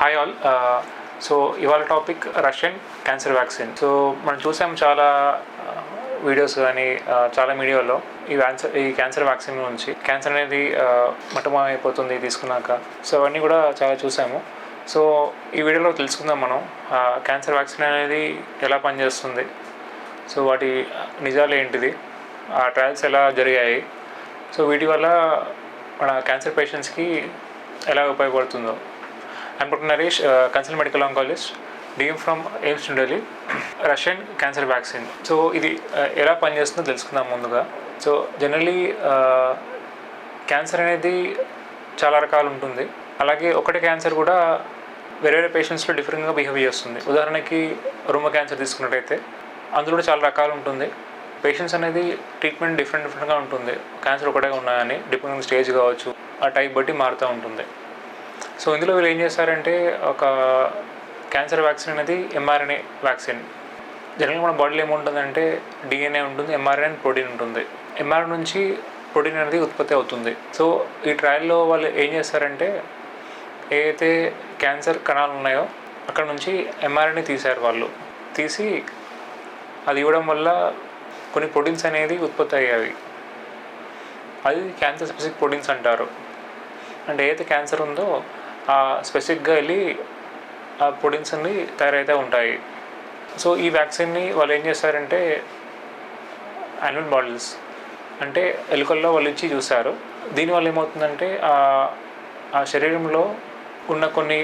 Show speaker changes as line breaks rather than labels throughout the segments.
Hi all. So ఇవాళ topic Russian cancer vaccine. So మనం చూసాం చాలా వీడియోస్ కానీ చాలా మీడియాలో ఈ క్యాన్సర్ వ్యాక్సిన్ నుంచి క్యాన్సర్ అనేది మటమైపోతుంది తీసుకున్నాక. సో అవన్నీ కూడా చాలా చూసాము. సో ఈ వీడియోలో తెలుసుకుందాం మనం క్యాన్సర్ వ్యాక్సిన్ అనేది ఎలా పనిచేస్తుంది, సో వాటి నిజాలు ఏంటిది, ఆ ట్రయల్స్ ఎలా జరిగాయి, సో వీటి వల్ల మన క్యాన్సర్ పేషెంట్స్కి ఎలా ఉపయోగపడుతుందో. I'm Dr. Naresh, consultant medical oncologist, DM from AIIMS New Delhi. Russian cancer vaccine. So ఇది ఎలా పనిచేస్తుందో తెలుసుకుందాం ముందుగా. సో జనరలీ క్యాన్సర్ అనేది చాలా రకాలు ఉంటుంది. అలాగే ఒకటే క్యాన్సర్ కూడా వేరే వేరే పేషెంట్స్లో డిఫరెంట్గా బిహేవ్ చేస్తుంది. ఉదాహరణకి రొమ్మ క్యాన్సర్ తీసుకున్నట్టయితే అందులో కూడా చాలా రకాలు ఉంటుంది. పేషెంట్స్ అనేది ట్రీట్మెంట్ డిఫరెంట్గా ఉంటుంది. క్యాన్సర్ ఒకటే ఉన్నాయని డిపెండింగ్ స్టేజ్ కావచ్చు, ఆ టైప్ బట్టి మారుతూ ఉంటుంది. సో ఇందులో వీళ్ళు ఏం చేస్తారంటే ఒక క్యాన్సర్ వ్యాక్సిన్ అనేది ఎంఆర్ఎన్ఏ వ్యాక్సిన్. జనరల్గా మన బాడీలో ఏముంటుందంటే డిఎన్ఏ ఉంటుంది, ఎంఆర్ఎన్ఏ అండ్ ప్రోటీన్ ఉంటుంది. ఎంఆర్ఎన్ఏ నుంచి ప్రోటీన్ అనేది ఉత్పత్తి అవుతుంది. సో ఈ ట్రయల్లో వాళ్ళు ఏం చేస్తారంటే ఏదైతే క్యాన్సర్ కణాలు ఉన్నాయో అక్కడ నుంచి ఎంఆర్ఎన్ఏ తీశారు. వాళ్ళు తీసి అది ఇవ్వడం వల్ల కొన్ని ప్రోటీన్స్ అనేది ఉత్పత్తి అయ్యాయి. అది క్యాన్సర్ స్పెసిఫిక్ ప్రోటీన్స్ అంటారు. అంటే ఏదైతే క్యాన్సర్ ఉందో ఆ స్పెసిఫిక్గా వెళ్ళి ఆ ప్రోటీన్స్ అన్ని తయారైతే ఉంటాయి. సో ఈ వ్యాక్సిన్ని వాళ్ళు ఏం చేస్తారంటే యానిమల్ మోడల్స్ అంటే ఎలుకల్లో వాళ్ళు ఇచ్చి చూశారు. దీనివల్ల ఏమవుతుందంటే ఆ శరీరంలో ఉన్న కొన్ని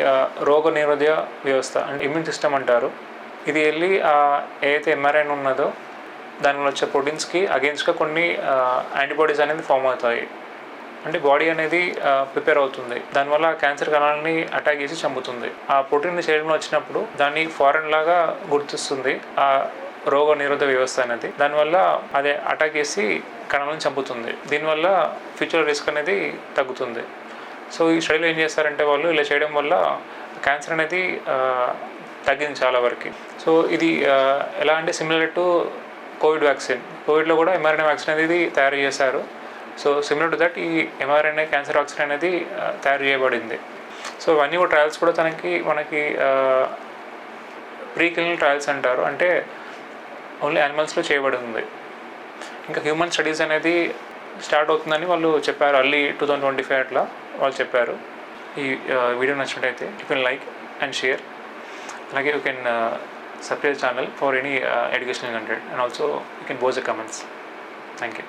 రోగ నిరోధక వ్యవస్థ అంటే ఇమ్యూన్ సిస్టమ్ అంటారు, ఇది వెళ్ళి ఏదైతే ఎంఆర్ఎన్ ఉన్నదో దానివల్ల వచ్చే ప్రోటీన్స్కి అగెన్స్ట్గా కొన్ని యాంటీబాడీస్ అనేది ఫామ్ అవుతాయి. అంటే బాడీ అనేది ప్రిపేర్ అవుతుంది. దానివల్ల క్యాన్సర్ కణాలని అటాక్ చేసి చంపుతుంది. ఆ ప్రోటీన్ శరీరంలో వచ్చినప్పుడు దాన్ని ఫారెన్ లాగా గుర్తిస్తుంది ఆ రోగ నిరోధక వ్యవస్థ అనేది. దానివల్ల అదే అటాక్ చేసి కణాలను చంపుతుంది. దీనివల్ల ఫ్యూచర్ రిస్క్ అనేది తగ్గుతుంది. సో ఈ స్టడీలో ఏం చేస్తారంటే వాళ్ళు ఇలా చేయడం వల్ల క్యాన్సర్ అనేది తగ్గింది చాలా వరకు. సో ఇది ఎలా అంటే సిమిలర్ టు కోవిడ్ వ్యాక్సిన్. కోవిడ్లో కూడా ఎంఆర్ఎన్ఏ వ్యాక్సిన్ అనేది తయారు చేశారు. సో సిమిలర్ టు దట్ ఈ ఎంఆర్ఎన్ఏ క్యాన్సర్ వ్యాక్సిన్ అనేది తయారు చేయబడింది. సో ఇవన్నీ కూడా ట్రయల్స్ కూడా మనకి ప్రీ క్లినికల్ ట్రయల్స్ అంటారు. అంటే ఓన్లీ యానిమల్స్లో చేయబడి ఉంది. ఇంకా హ్యూమన్ స్టడీస్ అనేది స్టార్ట్ అవుతుందని వాళ్ళు చెప్పారు. అర్లీ 2025 అట్లా వాళ్ళు చెప్పారు. ఈ వీడియో నచ్చినట్టయితే you can like and share. అలాగే you can subscribe channel for any educational content and also you can post the comments. Thank you.